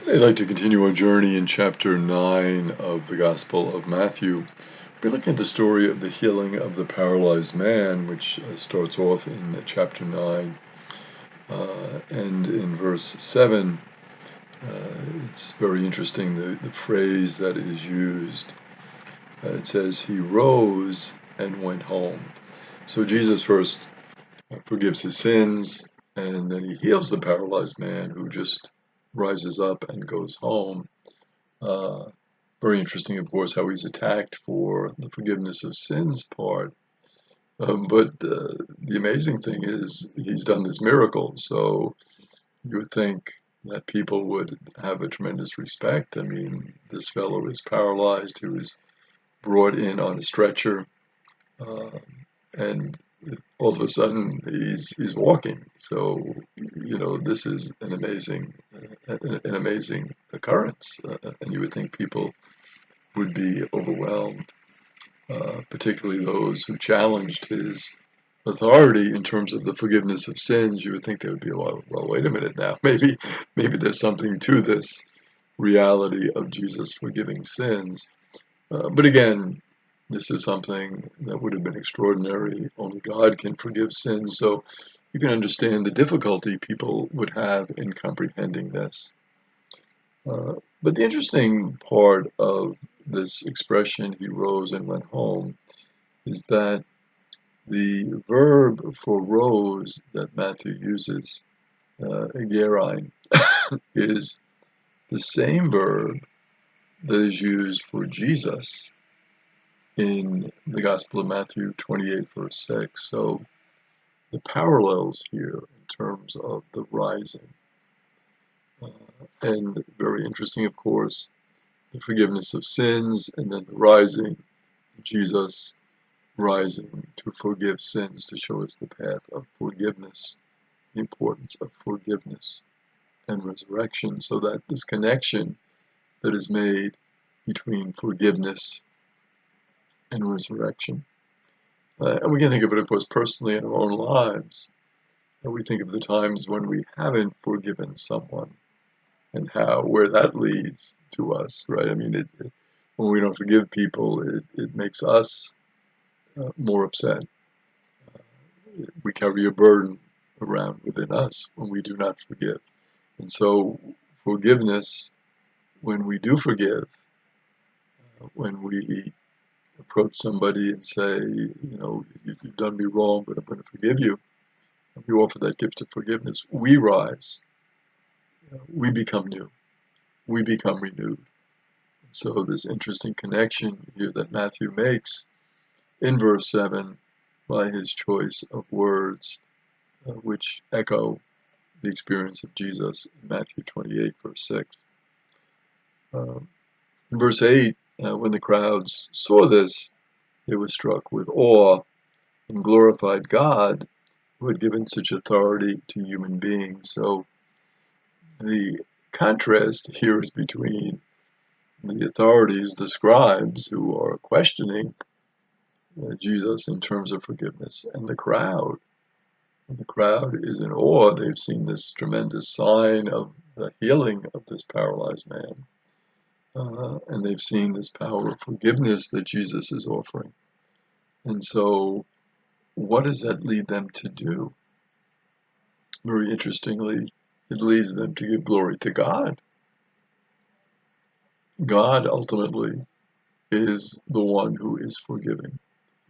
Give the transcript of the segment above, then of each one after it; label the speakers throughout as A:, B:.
A: I'd like to continue our journey in chapter 9 of the Gospel of Matthew. We're looking at the story of the healing of the paralyzed man, which starts off in chapter 9 and in verse 7. It's very interesting, the phrase that is used. It says, he rose and went home. So Jesus first forgives his sins, and then he heals the paralyzed man who just rises up and goes home. Very interesting, of course, how he's attacked for the forgiveness of sins part. But the amazing thing is he's done this miracle. So you would think that people would have a tremendous respect. I mean, this fellow is paralyzed. He was brought in on a stretcher, uh, and all of a sudden he's walking. So this is an amazing occurrence, and you would think people would be overwhelmed, particularly those who challenged his authority in terms of the forgiveness of sins. You would think they would be, well, wait a minute now, maybe there's something to this reality of Jesus forgiving sins. But again, this is something that would have been extraordinary. Only God can forgive sins, so you can understand the difficulty people would have in comprehending this. But the interesting part of this expression, he rose and went home, is that the verb for rose that Matthew uses, gerein, is the same verb that is used for Jesus in the Gospel of Matthew 28, verse 6. So the parallels here in terms of the rising. And very interesting, of course, the forgiveness of sins, and then the rising, Jesus rising to forgive sins, to show us the path of forgiveness, the importance of forgiveness and resurrection, so that this connection that is made between forgiveness and resurrection. And we can think of it, of course, personally in our own lives. And we think of the times when we haven't forgiven someone and where that leads to us, right? I mean, when we don't forgive people, it makes us more upset. We carry a burden around within us when we do not forgive. And so forgiveness, when we do forgive, when we approach somebody and say, you've done me wrong, but I'm going to forgive you, and we offer that gift of forgiveness, we rise, we become new, we become renewed. So this interesting connection here that Matthew makes in verse 7 by his choice of words, which echo the experience of Jesus in Matthew 28, verse 6. In verse 8, when the crowds saw this, they were struck with awe and glorified God who had given such authority to human beings. So the contrast here is between the authorities, the scribes, who are questioning Jesus in terms of forgiveness, and the crowd. And the crowd is in awe. They've seen this tremendous sign of the healing of this paralyzed man. And they've seen this power of forgiveness that Jesus is offering. And so what does that lead them to do? Very interestingly, it leads them to give glory to God. God ultimately is the one who is forgiving.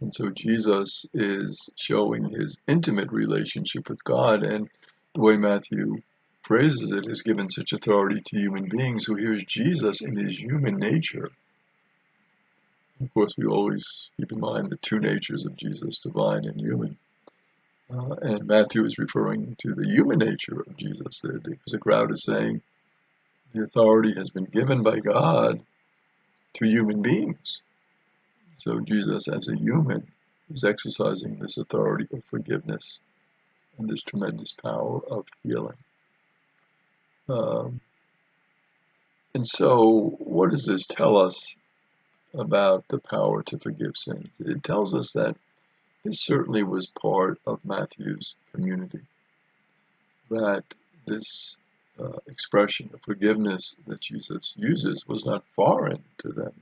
A: And so Jesus is showing his intimate relationship with God, and the way Matthew phrases it, has given such authority to human beings. So here's Jesus in his human nature. Of course, we always keep in mind the two natures of Jesus, divine and human. And Matthew is referring to the human nature of Jesus, because the crowd is saying the authority has been given by God to human beings. So Jesus, as a human, is exercising this authority of forgiveness and this tremendous power of healing. And so what does this tell us about the power to forgive sins? It tells us that this certainly was part of Matthew's community, that this expression of forgiveness that Jesus uses was not foreign to them.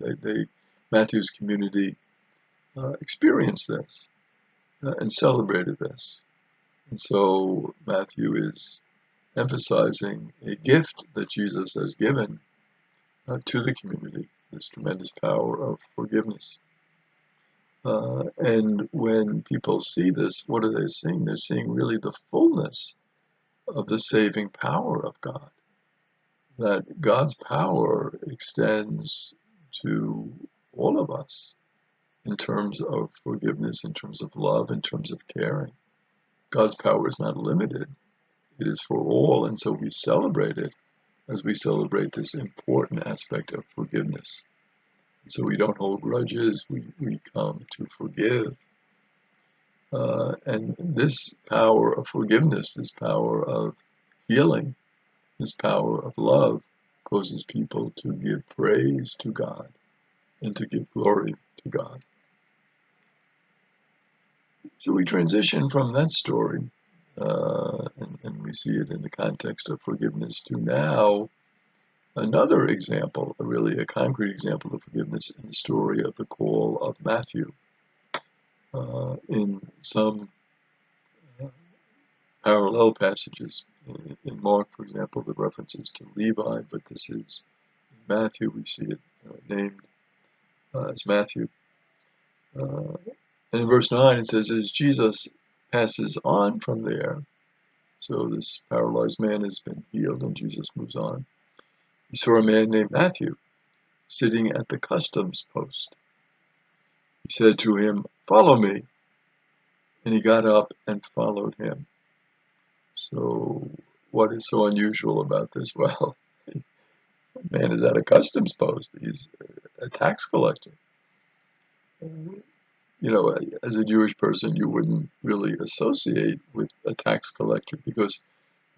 A: Matthew's community experienced this and celebrated this. And so Matthew is emphasizing a gift that Jesus has given to the community, this tremendous power of forgiveness. And when people see this, what are they seeing? They're seeing really the fullness of the saving power of God. That God's power extends to all of us in terms of forgiveness, in terms of love, in terms of caring. God's power is not limited. It is for all, and so we celebrate it as we celebrate this important aspect of forgiveness. So we don't hold grudges, we come to forgive. And this power of forgiveness, this power of healing, this power of love causes people to give praise to God and to give glory to God. So we transition from that story, and we see it in the context of forgiveness, to now another example, really a concrete example of forgiveness in the story of the call of Matthew. In some parallel passages, in Mark, for example, the references to Levi, but this is in Matthew, we see it named as Matthew. And in verse 9 it says, as Jesus passes on from there, so this paralyzed man has been healed and Jesus moves on, he saw a man named Matthew sitting at the customs post. He said to him, follow me. And he got up and followed him. So what is so unusual about this? Well, the man is at a customs post. He's a tax collector. You know, as a Jewish person, you wouldn't really associate with a tax collector because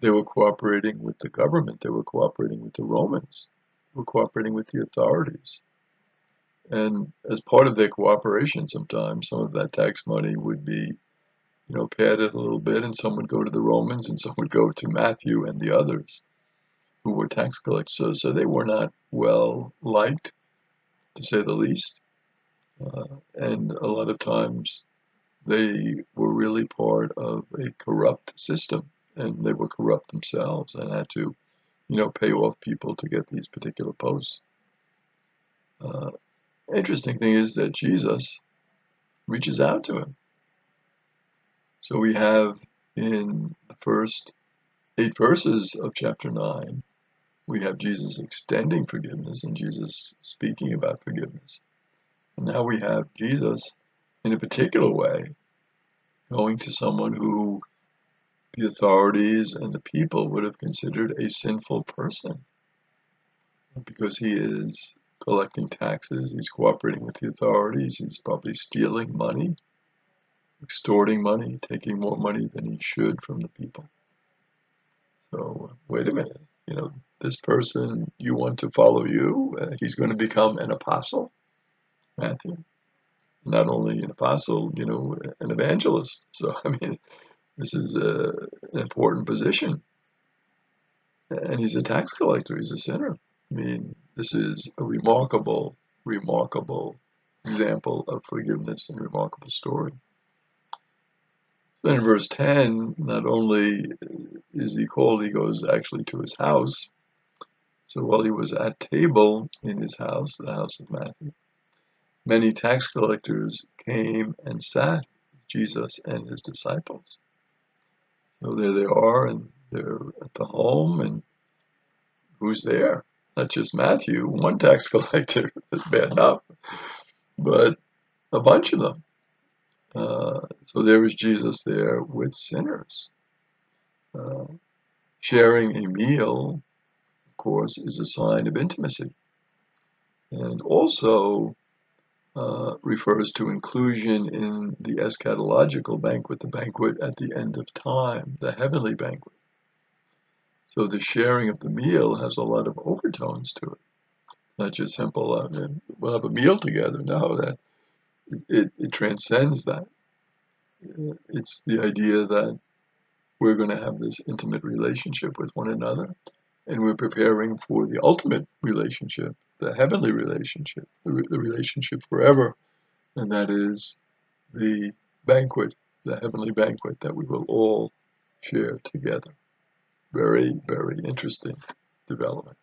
A: they were cooperating with the government. They were cooperating with the Romans. They were cooperating with the authorities. And as part of their cooperation, sometimes some of that tax money would be, padded a little bit, and some would go to the Romans, and some would go to Matthew and the others who were tax collectors. So they were not well liked, to say the least. And a lot of times they were really part of a corrupt system, and they were corrupt themselves and had to, pay off people to get these particular posts. Interesting thing is that Jesus reaches out to him. So we have in the first 8 verses of chapter 9, we have Jesus extending forgiveness and Jesus speaking about forgiveness. And now we have Jesus, in a particular way, going to someone who the authorities and the people would have considered a sinful person because he is collecting taxes, he's cooperating with the authorities, he's probably stealing money, extorting money, taking more money than he should from the people. So, wait a minute, this person, you want to follow you? He's going to become an apostle, Matthew. Not only an apostle, an evangelist. So, I mean, this is an important position. And he's a tax collector, he's a sinner. I mean, this is a remarkable, remarkable example of forgiveness and remarkable story. Then in verse 10, not only is he called, he goes actually to his house. So while he was at table in his house, the house of Matthew, many tax collectors came and sat with Jesus and his disciples. So there they are, and they're at the home, and who's there? Not just Matthew, one tax collector, that's bad enough, but a bunch of them. So there was Jesus there with sinners. Sharing a meal, of course, is a sign of intimacy, and also refers to inclusion in the eschatological banquet, the banquet at the end of time, the heavenly banquet. So the sharing of the meal has a lot of overtones to it. It's not just simple, we'll have a meal together. No, that it transcends that. It's the idea that we're going to have this intimate relationship with one another, and we're preparing for the ultimate relationship, the heavenly relationship, the relationship forever, and that is the banquet, the heavenly banquet that we will all share together. Very, very interesting development.